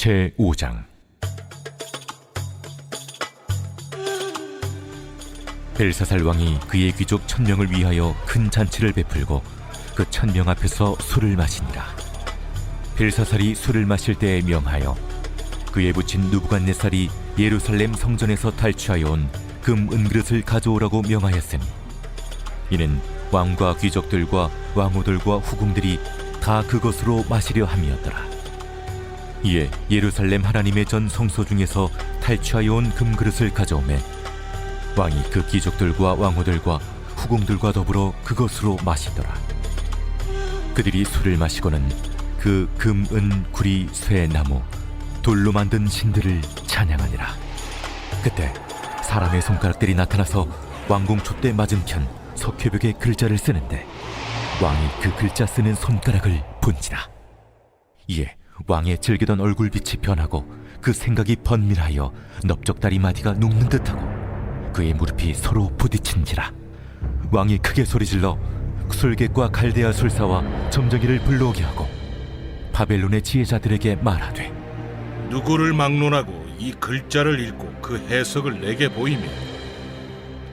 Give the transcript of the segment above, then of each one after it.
제5장. 벨사살 왕이 그의 귀족 1000명을 위하여 큰 잔치를 베풀고 그 1000명 앞에서 술을 마시니라. 벨사살이 술을 마실 때에 명하여 그의 부친 느부갓네살이 예루살렘 성전에서 탈취하여 온 금 은그릇을 가져오라고 명하였으니, 이는 왕과 귀족들과 왕후들과 후궁들이 다 그것으로 마시려 함이었더라. 이에 예루살렘 하나님의 전 성소 중에서 탈취하여 온 금그릇을 가져오매 왕이 그 귀족들과 왕후들과 후궁들과 더불어 그것으로 마시더라. 그들이 술을 마시고는 그 금, 은, 구리, 쇠, 나무, 돌로 만든 신들을 찬양하니라. 그때 사람의 손가락들이 나타나서 왕궁 촛대 맞은편 석회벽에 글자를 쓰는데 왕이 그 글자 쓰는 손가락을 본지라. 이에 왕의 즐기던 얼굴빛이 변하고 그 생각이 번밀하여 넓적다리 마디가 눕는 듯하고 그의 무릎이 서로 부딪힌지라. 왕이 크게 소리질러 술객과 갈대아 술사와 점쟁이를 불러오게 하고 바벨론의 지혜자들에게 말하되, 누구를 막론하고 이 글자를 읽고 그 해석을 내게 보이며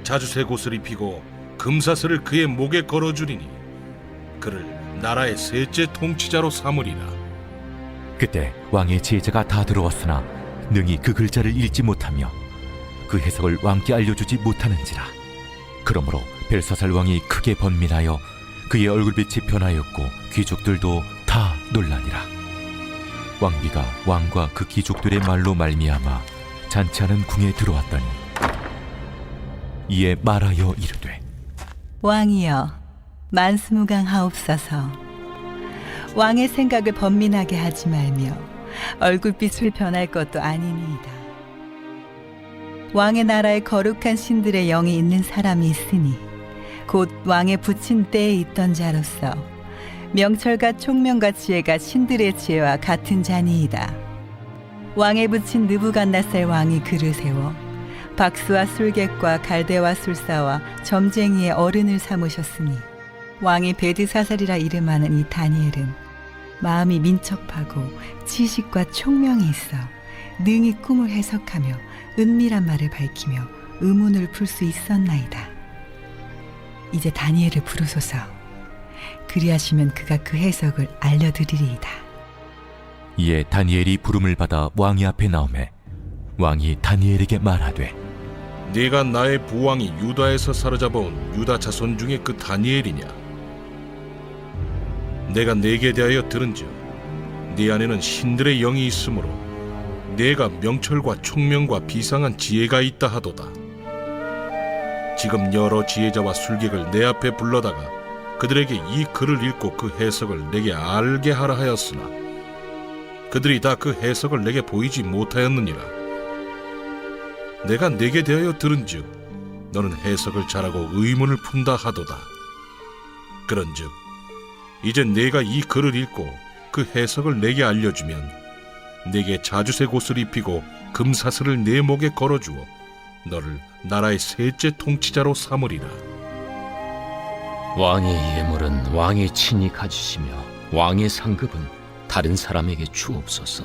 자주색 옷을 입히고 금사슬을 그의 목에 걸어주리니 그를 나라의 셋째 통치자로 삼으리라. 그때 왕의 지혜자가 다 들어왔으나 능히 그 글자를 읽지 못하며 그 해석을 왕께 알려주지 못하는지라. 그러므로 벨사살 왕이 크게 번민하여 그의 얼굴빛이 변하였고 귀족들도 다 놀라니라. 왕비가 왕과 그 귀족들의 말로 말미암아 잔치하는 궁에 들어왔더니 이에 말하여 이르되, 왕이여, 만수무강하옵소서. 왕의 생각을 번민하게 하지 말며 얼굴빛을 변할 것도 아니니이다. 왕의 나라에 거룩한 신들의 영이 있는 사람이 있으니 곧 왕의 부친 때에 있던 자로서 명철과 총명과 지혜가 신들의 지혜와 같은 자니이다. 왕의 부친 느부갓네살 왕이 그를 세워 박수와 술객과 갈대와 술사와 점쟁이의 어른을 삼으셨으니 왕이 베드사살이라 이름하는 이 다니엘은 마음이 민첩하고 지식과 총명이 있어 능히 꿈을 해석하며 은밀한 말을 밝히며 의문을 풀 수 있었나이다. 이제 다니엘을 부르소서. 그리하시면 그가 그 해석을 알려드리리이다. 이에 다니엘이 부름을 받아 왕의 앞에 나오매 왕이 다니엘에게 말하되, 네가 나의 부왕이 유다에서 사로잡아온 유다 자손 중에 그 다니엘이냐? 내가 네게 대하여 들은즉 네 안에는 신들의 영이 있으므로 네가 명철과 총명과 비상한 지혜가 있다 하도다. 지금 여러 지혜자와 술객을 내 앞에 불러다가 그들에게 이 글을 읽고 그 해석을 내게 알게 하라 하였으나 그들이 다 그 해석을 내게 보이지 못하였느니라. 내가 네게 대하여 들은즉 너는 해석을 잘하고 의문을 푼다 하도다. 그런즉 이제 네가 이 글을 읽고 그 해석을 내게 알려주면 네게 자주색 옷을 입히고 금사슬을 내 목에 걸어주어 너를 나라의 셋째 통치자로 삼으리라. 왕의 예물은 왕이 친히 가지시며 왕의 상급은 다른 사람에게 주옵소서.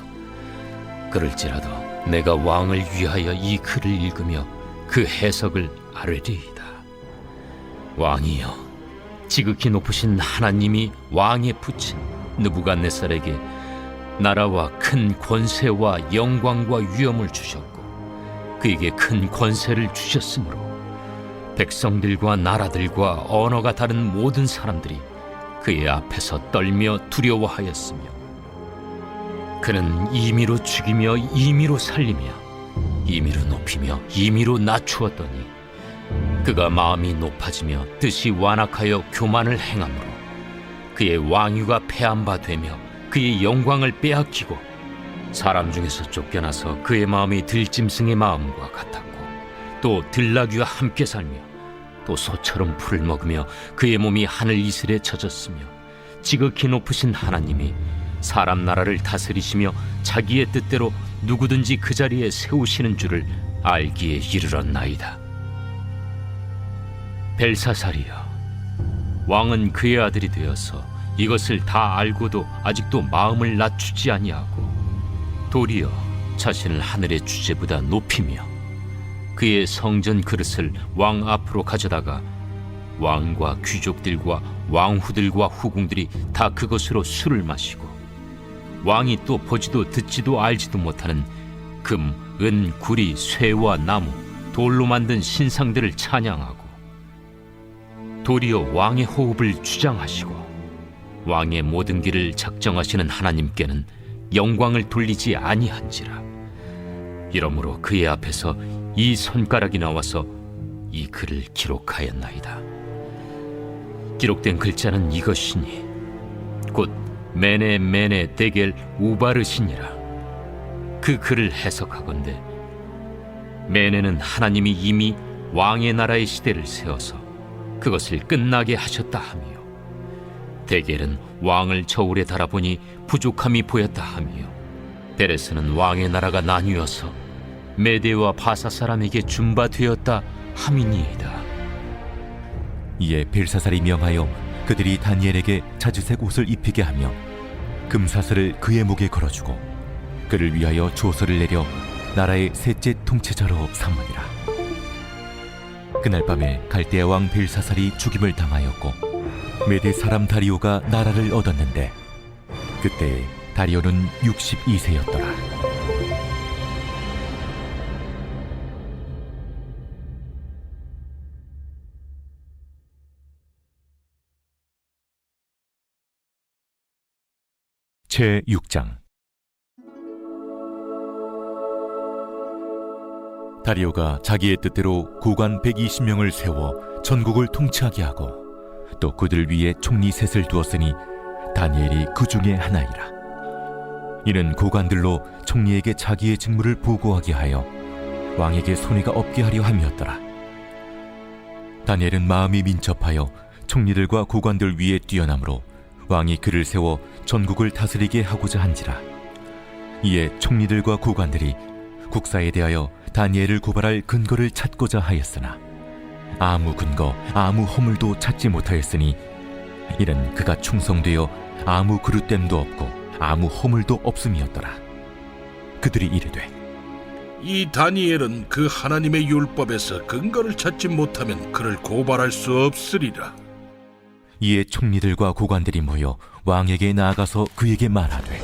그럴지라도 내가 왕을 위하여 이 글을 읽으며 그 해석을 아뢰리이다. 왕이여, 지극히 높으신 하나님이 왕의 부친 느부갓네살에게 나라와 큰 권세와 영광과 위엄을 주셨고 그에게 큰 권세를 주셨으므로 백성들과 나라들과 언어가 다른 모든 사람들이 그의 앞에서 떨며 두려워하였으며 그는 임의로 죽이며 임의로 살리며 임의로 높이며 임의로 낮추었더니 그가 마음이 높아지며 뜻이 완악하여 교만을 행함으로 그의 왕위가 패한 바 되며 그의 영광을 빼앗기고 사람 중에서 쫓겨나서 그의 마음이 들짐승의 마음과 같았고 또 들나귀와 함께 살며 또 소처럼 풀을 먹으며 그의 몸이 하늘 이슬에 젖었으며 지극히 높으신 하나님이 사람 나라를 다스리시며 자기의 뜻대로 누구든지 그 자리에 세우시는 줄을 알기에 이르렀나이다. 벨사살이여, 왕은 그의 아들이 되어서 이것을 다 알고도 아직도 마음을 낮추지 아니하고 도리어 자신을 하늘의 주제보다 높이며 그의 성전 그릇을 왕 앞으로 가져다가 왕과 귀족들과 왕후들과 후궁들이 다 그것으로 술을 마시고 왕이 또 보지도 듣지도 알지도 못하는 금, 은, 구리, 쇠와 나무, 돌로 만든 신상들을 찬양하고 도리어 왕의 호흡을 주장하시고 왕의 모든 길을 작정하시는 하나님께는 영광을 돌리지 아니한지라. 이러므로 그의 앞에서 이 손가락이 나와서 이 글을 기록하였나이다. 기록된 글자는 이것이니 곧 메네 메네 데겔 우바르시니라. 그 글을 해석하건대 메네는 하나님이 이미 왕의 나라의 시대를 세워서 그것을 끝나게 하셨다 하며, 데겔은 왕을 저울에 달아보니 부족함이 보였다 하며, 베레스는 왕의 나라가 나뉘어서 메대와 바사 사람에게 준바되었다 함이니이다. 이에 벨사살이 명하여 그들이 다니엘에게 자주색 옷을 입히게 하며 금사슬을 그의 목에 걸어주고 그를 위하여 조서를 내려 나라의 셋째 통치자로 삼으니라. 그날 밤에 갈대아 왕 벨사살이 죽임을 당하였고 메대 사람 다리오가 나라를 얻었는데 그때 다리오는 62세였더라. 제6장. 다리오가 자기의 뜻대로 고관 120명을 세워 전국을 통치하게 하고 또 그들 위에 총리 셋을 두었으니 다니엘이 그 중에 하나이라. 이는 고관들로 총리에게 자기의 직무를 보고하게 하여 왕에게 손해가 없게 하려 함이었더라. 다니엘은 마음이 민첩하여 총리들과 고관들 위에 뛰어나므로 왕이 그를 세워 전국을 다스리게 하고자 한지라. 이에 총리들과 고관들이 국사에 대하여 다니엘을 고발할 근거를 찾고자 하였으나 아무 근거 아무 허물도 찾지 못하였으니 이는 그가 충성되어 아무 그릇됨도 없고 아무 허물도 없음이었더라. 그들이 이르되 이 다니엘은 그 하나님의 율법에서 근거를 찾지 못하면 그를 고발할 수 없으리라. 이에 총리들과 고관들이 모여 왕에게 나아가서 그에게 말하되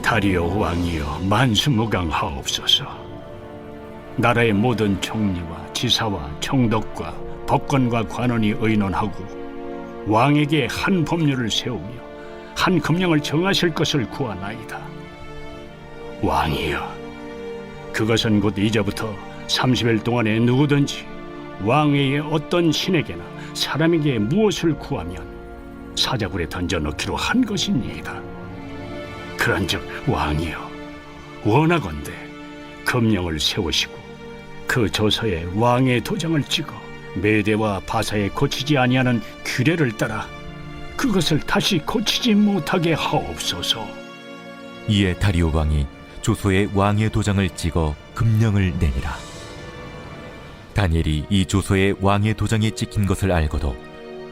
다리오 왕이여 만수무강하옵소서. 나라의 모든 총리와 지사와 총독과 법관과 관원이 의논하고 왕에게 한 법률을 세우며 한 금령을 정하실 것을 구하나이다. 왕이여, 그것은 곧 이제부터 30일 동안에 누구든지 왕외의 어떤 신에게나 사람에게 무엇을 구하면 사자굴에 던져 넣기로 한 것이니이다. 그런즉 왕이여, 원하건대 금령을 세우시고 그 조서에 왕의 도장을 찍어 메대와 바사에 고치지 아니하는 규례를 따라 그것을 다시 고치지 못하게 하옵소서. 이에 다리오 왕이 조서에 왕의 도장을 찍어 금령을 내니라. 다니엘이 이 조서에 왕의 도장이 찍힌 것을 알고도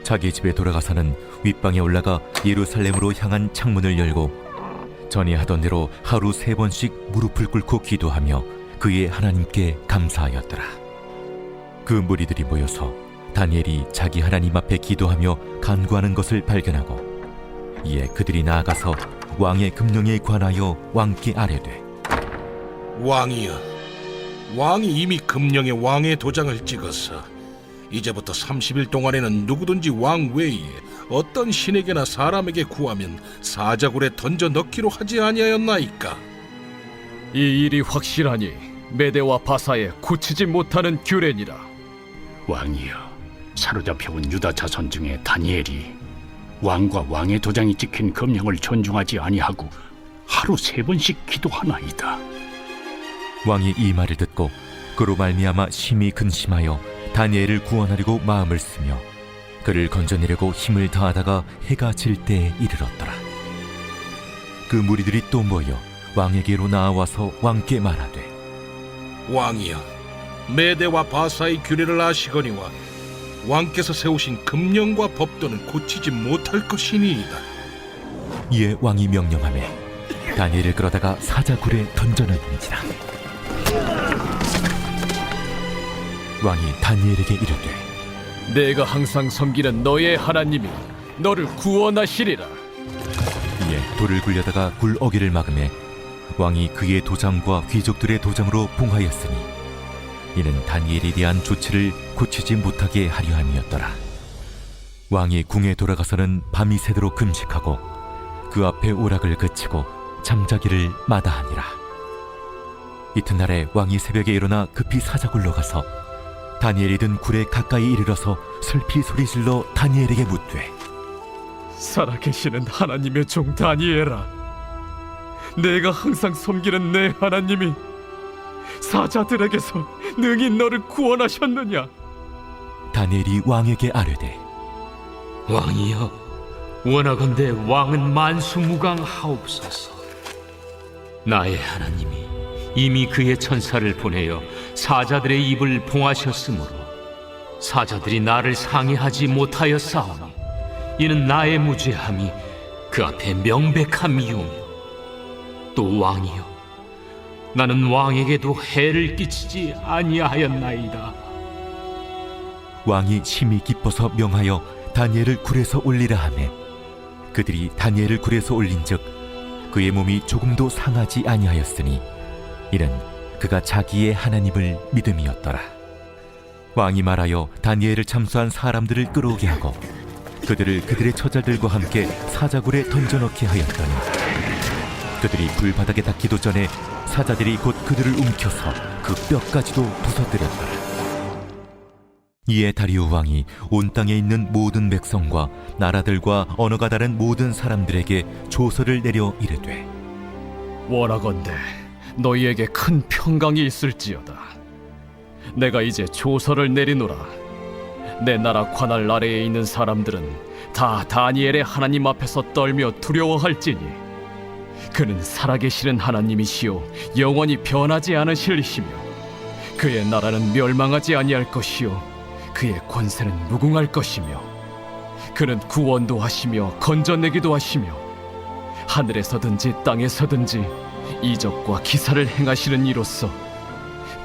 자기 집에 돌아가서는 윗방에 올라가 예루살렘으로 향한 창문을 열고 전에 하던 대로 하루 3번씩 무릎을 꿇고 기도하며 그의 하나님께 감사하였더라. 그 무리들이 모여서 다니엘이 자기 하나님 앞에 기도하며 간구하는 것을 발견하고 이에 그들이 나아가서 왕의 금령에 관하여 왕께 아뢰되 왕이여, 왕이 이미 금령에 왕의 도장을 찍어서 이제부터 30일 동안에는 누구든지 왕 외에 어떤 신에게나 사람에게 구하면 사자굴에 던져 넣기로 하지 아니하였나이까? 이 일이 확실하니 메대와 바사에 고치지 못하는 규례니라. 왕이여, 사로잡혀온 유다 자손 중에 다니엘이 왕과 왕의 도장이 찍힌 금령을 존중하지 아니하고 하루 3번씩 기도하나이다. 왕이 이 말을 듣고 그로 말미암아 심히 근심하여 다니엘을 구원하려고 마음을 쓰며 그를 건져내려고 힘을 다하다가 해가 질 때에 이르렀더라. 그 무리들이 또 모여 왕에게로 나와서 왕께 말하되 왕이여, 메대와 바사의 규례를 아시거니와 왕께서 세우신 금령과 법도는 고치지 못할 것이니이다. 이에 왕이 명령하매 다니엘을 끌어다가 사자굴에 던져넣는지라. 왕이 다니엘에게 이르되 내가 항상 섬기는 너의 하나님이 너를 구원하시리라. 이에 돌을 굴려다가 굴 어귀를 막음에 왕이 그의 도장과 귀족들의 도장으로 봉하였으니 이는 다니엘에 대한 조치를 고치지 못하게 하려 함이었더라. 왕이 궁에 돌아가서는 밤이 새도록 금식하고 그 앞에 오락을 그치고 잠자기를 마다하니라. 이튿날에 왕이 새벽에 일어나 급히 사자굴로 가서 다니엘이 든 굴에 가까이 이르러서 슬피 소리질러 다니엘에게 묻되 살아계시는 하나님의 종 다니엘아, 내가 항상 섬기는 내 하나님이 사자들에게서 능히 너를 구원하셨느냐? 다니엘이 왕에게 아뢰되 왕이여, 원하건대 왕은 만수무강하옵소서. 나의 하나님이 이미 그의 천사를 보내어 사자들의 입을 봉하셨으므로 사자들이 나를 상해하지 못하였사오니 이는 나의 무죄함이 그 앞에 명백함이오며, 또 왕이여, 나는 왕에게도 해를 끼치지 아니하였나이다. 왕이 심히 기뻐서 명하여 다니엘을 굴에서 올리라 하매 그들이 다니엘을 굴에서 올린즉 그의 몸이 조금도 상하지 아니하였으니 이는 그가 자기의 하나님을 믿음이었더라. 왕이 말하여 다니엘을 참수한 사람들을 끌어오게 하고 그들을 그들의 처자들과 함께 사자굴에 던져넣게 하였더니 그들이 불바닥에 닿기도 전에 사자들이 곧 그들을 움켜서 그 뼈까지도 부서뜨렸더라. 이에 다리우 왕이 온 땅에 있는 모든 백성과 나라들과 언어가 다른 모든 사람들에게 조서를 내려 이르되 원하건대 너희에게 큰 평강이 있을지어다. 내가 이제 조서를 내리노라. 내 나라 관할 아래에 있는 사람들은 다 다니엘의 하나님 앞에서 떨며 두려워할지니 그는 살아계시는 하나님이시요 영원히 변하지 않으실이시며 그의 나라는 멸망하지 아니할 것이요 그의 권세는 무궁할 것이며 그는 구원도 하시며 건져내기도 하시며 하늘에서든지 땅에서든지 이적과 기사를 행하시는 이로써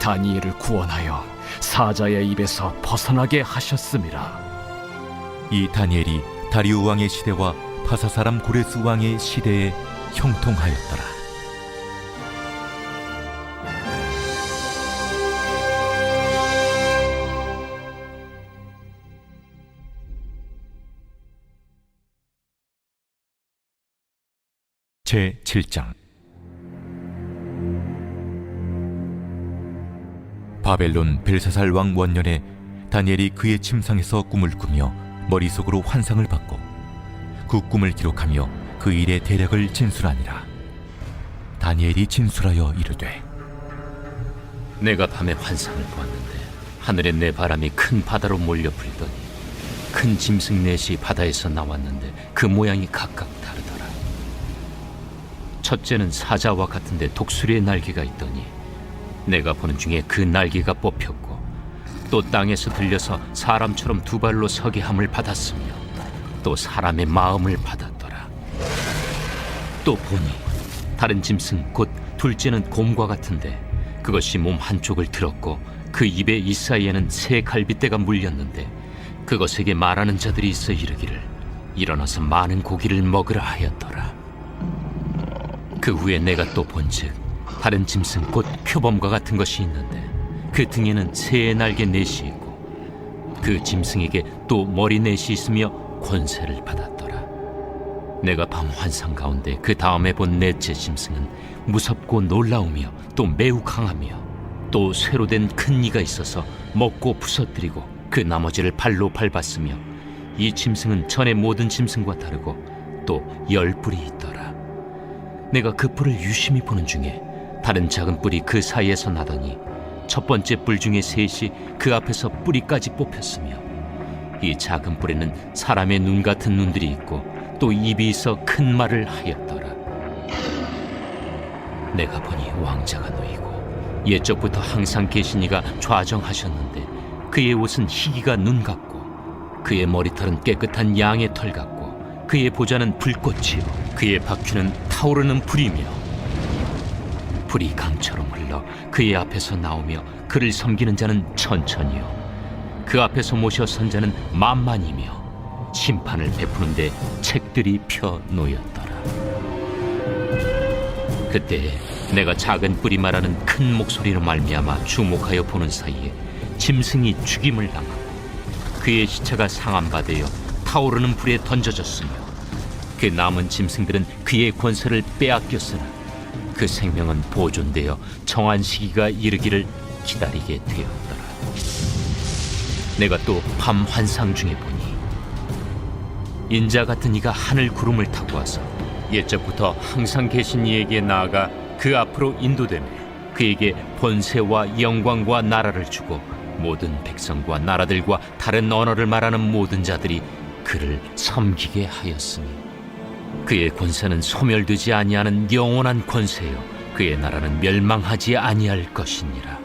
다니엘을 구원하여 사자의 입에서 벗어나게 하셨음이라. 이 다니엘이 다리우 왕의 시대와 파사 사람 고레스 왕의 시대에 형통하였더라. 제 7장. 바벨론 벨사살 왕 원년에 다니엘이 그의 침상에서 꿈을 꾸며 머릿속으로 환상을 받고 그 꿈을 기록하며 그 일의 대략을 진술하니라. 다니엘이 진술하여 이르되 내가 밤에 환상을 보았는데 하늘에 내 바람이 큰 바다로 몰려 불더니 큰 짐승 넷이 바다에서 나왔는데 그 모양이 각각 다르더라. 첫째는 사자와 같은데 독수리의 날개가 있더니 내가 보는 중에 그 날개가 뽑혔고 또 땅에서 들려서 사람처럼 두 발로 서게 함을 받았으며 또 사람의 마음을 받았더라. 또 보니 다른 짐승 곧 둘째는 곰과 같은데 그것이 몸 한쪽을 들었고 그 입의 이사이에는 새 갈빗대가 물렸는데 그것에게 말하는 자들이 있어 이르기를 일어나서 많은 고기를 먹으라 하였더라. 그 후에 내가 또 본즉 다른 짐승 곧 표범과 같은 것이 있는데 그 등에는 새의 날개 넷이 있고 그 짐승에게 또 머리 넷이 있으며 권세를 받았더라. 내가 밤 환상 가운데 그 다음에 본 넷째 짐승은 무섭고 놀라우며 또 매우 강하며 또 쇠로 된 큰 이가 있어서 먹고 부서뜨리고 그 나머지를 발로 밟았으며 이 짐승은 전의 모든 짐승과 다르고 또 10뿔이 있더라. 내가 그 뿔을 유심히 보는 중에 다른 작은 뿔이 그 사이에서 나더니 첫 번째 뿔 중에 셋이 그 앞에서 뿌리까지 뽑혔으며 이 작은 뿔에는 사람의 눈 같은 눈들이 있고 또 입이 있어 큰 말을 하였더라. 내가 보니 왕자가 놓이고 옛적부터 항상 계신 이가 좌정하셨는데 그의 옷은 희기가 눈 같고 그의 머리털은 깨끗한 양의 털 같고 그의 보좌는 불꽃이요 그의 바퀴는 타오르는 불이며 불이 강처럼 흘러 그의 앞에서 나오며 그를 섬기는 자는 천천히요 그 앞에서 모셔 선 자는 만만이며 심판을 베푸는데 책들이 펴 놓였더라. 그때 내가 작은 뿔이 말하는 큰 목소리로 말미암아 주목하여 보는 사이에 짐승이 죽임을 당하고 그의 시체가 상함받아 타오르는 불에 던져졌으며 그 남은 짐승들은 그의 권세를 빼앗겼으나 그 생명은 보존되어 정한 시기가 이르기를 기다리게 되었더라. 내가 또 밤 환상 중에 보니 인자 같은 이가 하늘 구름을 타고 와서 옛적부터 항상 계신 이에게 나아가 그 앞으로 인도되며 그에게 권세와 영광과 나라를 주고 모든 백성과 나라들과 다른 언어를 말하는 모든 자들이 그를 섬기게 하였으니 그의 권세는 소멸되지 아니하는 영원한 권세요 그의 나라는 멸망하지 아니할 것이니라.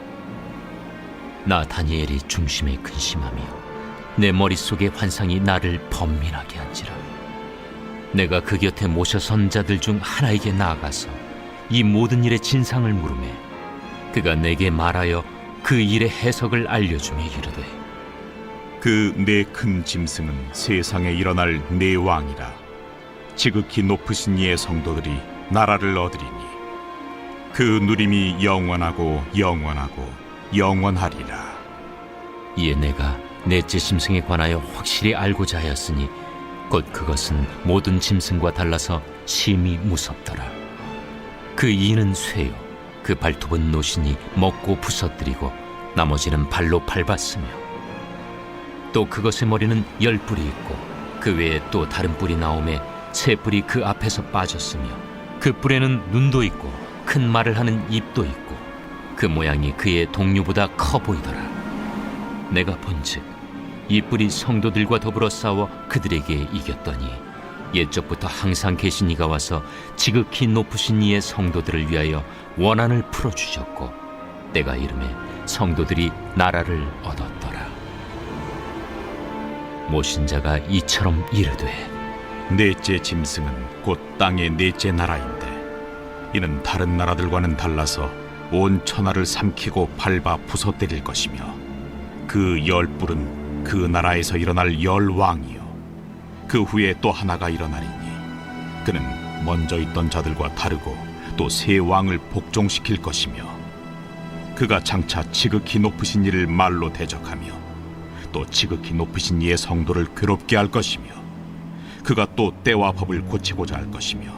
나 다니엘이 중심에 근심하며 내 머릿속의 환상이 나를 번민하게 한지라. 내가 그 곁에 모셔 선 자들 중 하나에게 나아가서 이 모든 일의 진상을 물으매 그가 내게 말하여 그 일의 해석을 알려주며 이르되 그 네 큰 짐승은 세상에 일어날 네 왕이라. 지극히 높으신 이의 성도들이 나라를 얻으리니 그 누림이 영원하고 영원하고 영원하리라. 이에 내가 넷째 짐승에 관하여 확실히 알고자 하였으니 곧 그것은 모든 짐승과 달라서 심히 무섭더라. 그 이는 쇠요 그 발톱은 노신이 먹고 부서뜨리고 나머지는 발로 밟았으며 또 그것의 머리는 10뿔이 있고 그 외에 또 다른 뿔이 나오매 3뿔이 그 앞에서 빠졌으며 그 뿔에는 눈도 있고 큰 말을 하는 입도 있고 그 모양이 그의 동류보다 커 보이더라. 내가 본즉 이 뿔이 성도들과 더불어 싸워 그들에게 이겼더니 옛적부터 항상 계신 이가 와서 지극히 높으신 이의 성도들을 위하여 원한을 풀어주셨고 때가 이름에 성도들이 나라를 얻었더라. 모신 자가 이처럼 이르되 넷째 짐승은 곧 땅의 넷째 나라인데 이는 다른 나라들과는 달라서 온 천하를 삼키고 밟아 부서뜨릴 것이며 그 10뿔은 그 나라에서 일어날 10왕이요 그 후에 또 하나가 일어나리니 그는 먼저 있던 자들과 다르고 또 새 왕을 복종시킬 것이며 그가 장차 지극히 높으신 이를 말로 대적하며 또 지극히 높으신 이의 성도를 괴롭게 할 것이며 그가 또 때와 법을 고치고자 할 것이며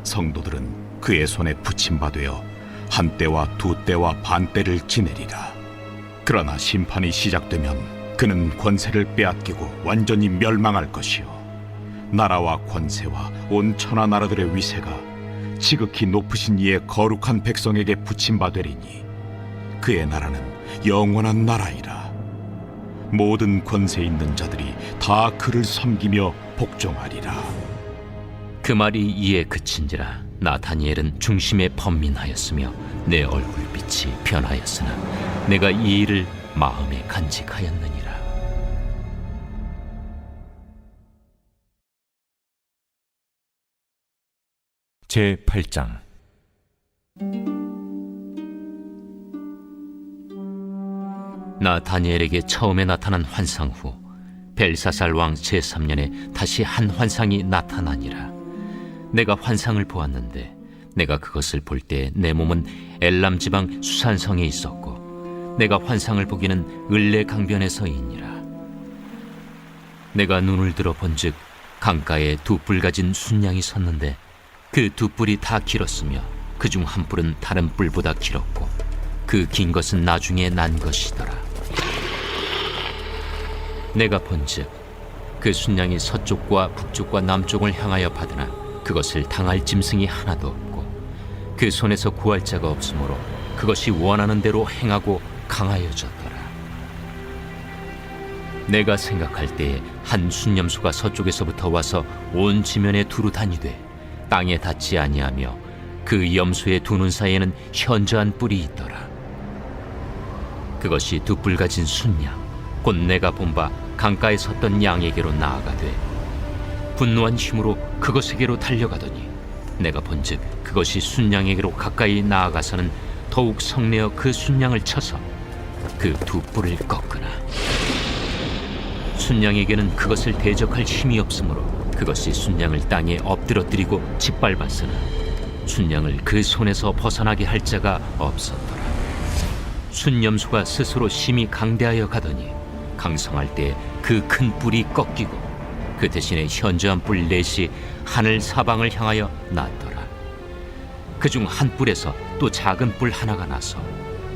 성도들은 그의 손에 붙임바되어 한 때와 두 때와 반 때를 지내리라. 그러나 심판이 시작되면 그는 권세를 빼앗기고 완전히 멸망할 것이요 나라와 권세와 온 천하 나라들의 위세가 지극히 높으신 이의 거룩한 백성에게 붙임바되리니 그의 나라는 영원한 나라이라. 모든 권세 있는 자들이 다 그를 섬기며 복종하리라. 그 말이 이에 그친지라. 나 다니엘은 중심에 번민하였으며 내 얼굴빛이 변하였으나 내가 이 일을 마음에 간직하였느니라. 제8장. 나 다니엘에게 처음에 나타난 환상 후 벨사살 왕 제3년에 다시 한 환상이 나타나니라. 내가 환상을 보았는데 내가 그것을 볼 때 내 몸은 엘람 지방 수산성에 있었고 내가 환상을 보기는 을레 강변에서이니라. 내가 눈을 들어 본즉 강가에 2뿔 가진 순양이 섰는데 그 2뿔이 다 길었으며 그중 한 뿔은 다른 뿔보다 길었고 그 긴 것은 나중에 난 것이더라. 내가 본즉 그 순양이 서쪽과 북쪽과 남쪽을 향하여 받으나 그것을 당할 짐승이 하나도 없고 그 손에서 구할 자가 없으므로 그것이 원하는 대로 행하고 강하여졌더라. 내가 생각할 때에 한 순념수가 서쪽에서부터 와서 온 지면에 두루 다니되 땅에 닿지 아니하며 그 염소의 두 눈 사이에는 현저한 뿔이 있더라. 그것이 2뿔 가진 순양 곧 내가 본 바 강가에 섰던 양에게로 나아가되 분노한 힘으로 그것에게로 달려가더니 내가 본즉 그것이 순양에게로 가까이 나아가서는 더욱 성내어 그 순양을 쳐서 그 두 뿔을 꺾으나 순양에게는 그것을 대적할 힘이 없으므로 그것이 순양을 땅에 엎드러뜨리고 짓밟았으나 순양을 그 손에서 벗어나게 할 자가 없었더라. 순염소가 스스로 심히 강대하여 가더니 강성할 때 그 큰 뿔이 꺾이고 그 대신에 현저한 뿔 넷이 하늘 사방을 향하여 났더라. 그중 한 뿔에서 또 작은 뿔 하나가 나서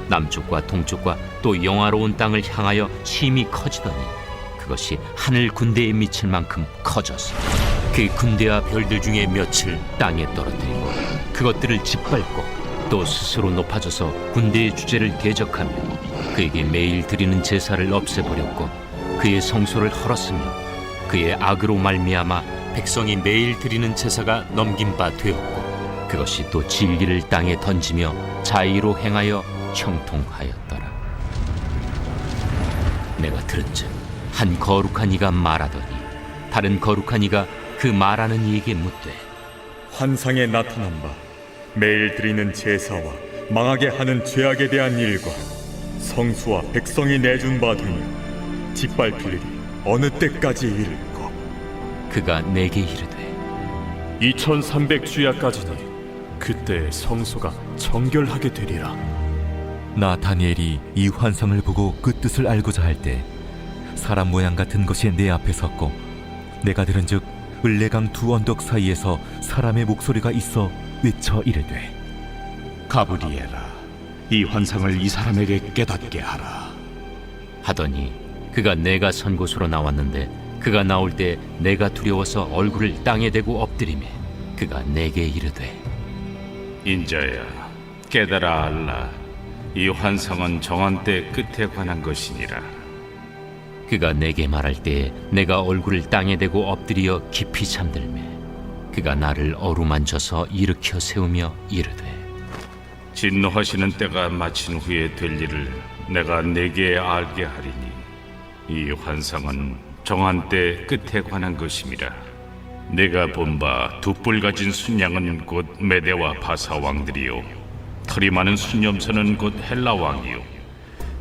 남쪽과 동쪽과 또 영화로운 땅을 향하여 심히 커지더니 그것이 하늘 군대에 미칠 만큼 커져서 그 군대와 별들 중에 몇을 땅에 떨어뜨리고 그것들을 짓밟고 또 스스로 높아져서 군대의 주제를 대적하며 그에게 매일 드리는 제사를 없애버렸고 그의 성소를 헐었으며 그의 악으로 말미암아 백성이 매일 드리는 제사가 넘긴 바 되었고 그것이 또 진리를 땅에 던지며 자의로 행하여 형통하였더라. 내가 들은즉 한 거룩한 이가 말하더니 다른 거룩한 이가 그 말하는 이에게 묻되 환상에 나타난 바 매일 드리는 제사와 망하게 하는 죄악에 대한 일과 성수와 백성이 내준 바 되며 짓밟힐 일이 어느 때까지 이를까? 그가 내게 이르되 2300주야까지니 그때 성소가 정결하게 되리라. 나 다니엘이 이 환상을 보고 그 뜻을 알고자 할 때 사람 모양 같은 것이 내 앞에 섰고 내가 들은즉 을레강 두 언덕 사이에서 사람의 목소리가 있어 외쳐 이르되 가브리엘아, 이 환상을 이 사람에게 깨닫게 하라. 하더니 그가 내가 선 곳으로 나왔는데 그가 나올 때 내가 두려워서 얼굴을 땅에 대고 엎드리매 그가 내게 이르되 인자야, 깨달아 알라. 이 환상은 정한 때 끝에 관한 것이니라. 그가 내게 말할 때에 내가 얼굴을 땅에 대고 엎드려 깊이 잠들매 그가 나를 어루만져서 일으켜 세우며 이르되 진노하시는 때가 마친 후에 될 일을 내가 내게 알게 하리니 이 환상은 정한 때 끝에 관한 것임이라. 내가 본 바 두 뿔 가진 순양은 곧 메대와 바사 왕들이요 털이 많은 순염소는 곧 헬라 왕이요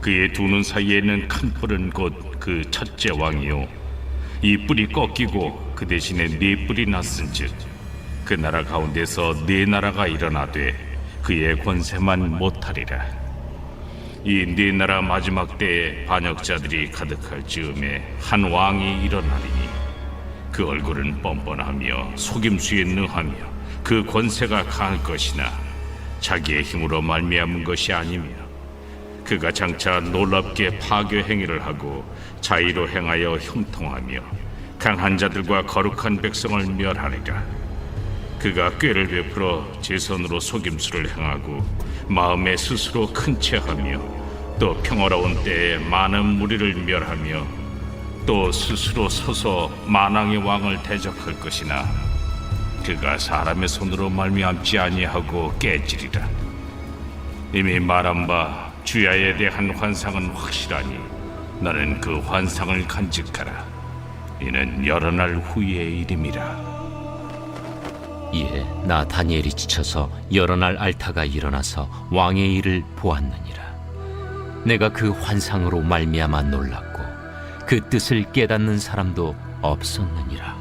그의 두 눈 사이에는 큰 뿔은 곧 그 첫째 왕이요 이 뿔이 꺾이고 그 대신에 네 뿔이 났은즉 그 나라 가운데서 네 나라가 일어나되 그의 권세만 못하리라. 이 네 나라 마지막 때에 반역자들이 가득할 즈음에 한 왕이 일어나리니 그 얼굴은 뻔뻔하며 속임수에 능하며 그 권세가 강할 것이나 자기의 힘으로 말미암은 것이 아니며 그가 장차 놀랍게 파괴 행위를 하고 자의로 행하여 형통하며 강한 자들과 거룩한 백성을 멸하리라. 그가 꾀를 베풀어 제 손으로 속임수를 행하고 마음에 스스로 큰 채하며 또 평화로운 때에 많은 무리를 멸하며 또 스스로 서서 만왕의 왕을 대적할 것이나 그가 사람의 손으로 말미암지 아니하고 깨지리라. 이미 말한 바 주야에 대한 환상은 확실하니 너는 그 환상을 간직하라. 이는 여러 날 후의 일임이라. 이에 나 다니엘이 지쳐서 여러 날 앓다가 일어나서 왕의 일을 보았느니라. 내가 그 환상으로 말미암아 놀랐고 그 뜻을 깨닫는 사람도 없었느니라.